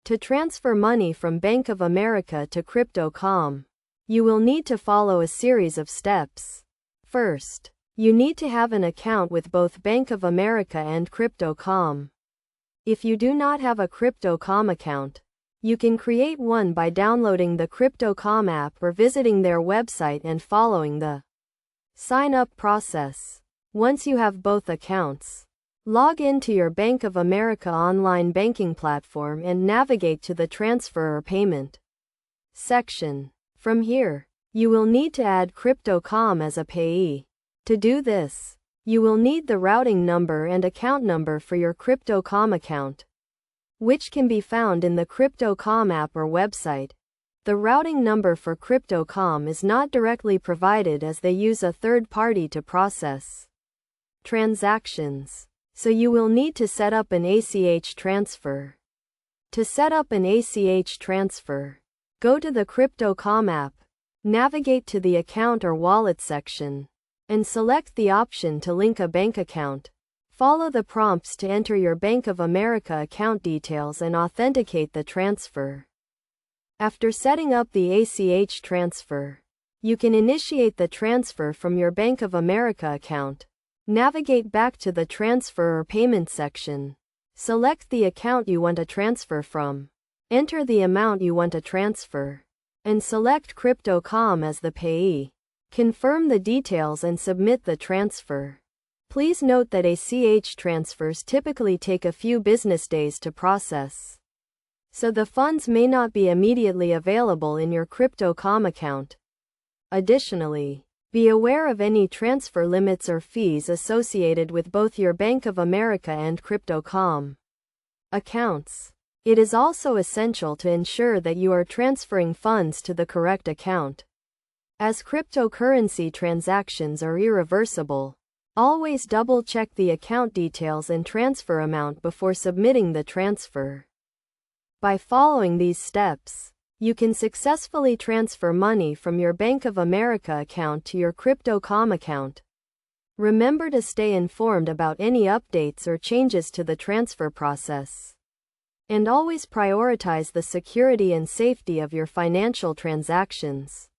To transfer money from Bank of America to Crypto.com, you will need to follow a series of steps. First, you need to have an account with both Bank of America and Crypto.com. If you do not have a Crypto.com account, you can create one by downloading the Crypto.com app or visiting their website and following the sign-up process. Once you have both accounts, log into your Bank of America online banking platform and navigate to the Transfer or Payment section. From here, you will need to add Crypto.com as a payee. To do this, you will need the routing number and account number for your Crypto.com account, which can be found in the Crypto.com app or website. The routing number for Crypto.com is not directly provided as they use a third party to process transactions, so you will need to set up an ACH transfer. To set up an ACH transfer, go to the Crypto.com app, navigate to the Account or Wallet section, and select the option to link a bank account. Follow the prompts to enter your Bank of America account details and authenticate the transfer. After setting up the ACH transfer, you can initiate the transfer from your Bank of America account. Navigate back to the Transfer or Payment section. Select the account you want to transfer from. Enter the amount you want to transfer, and select Crypto.com as the payee. Confirm the details and submit the transfer. Please note that ACH transfers typically take a few business days to process, so the funds may not be immediately available in your Crypto.com account. Additionally, be aware of any transfer limits or fees associated with both your Bank of America and Crypto.com accounts. It is also essential to ensure that you are transferring funds to the correct account, as cryptocurrency transactions are irreversible. Always double-check the account details and transfer amount before submitting the transfer. By following these steps, you can successfully transfer money from your Bank of America account to your Crypto.com account. Remember to stay informed about any updates or changes to the transfer process, and always prioritize the security and safety of your financial transactions.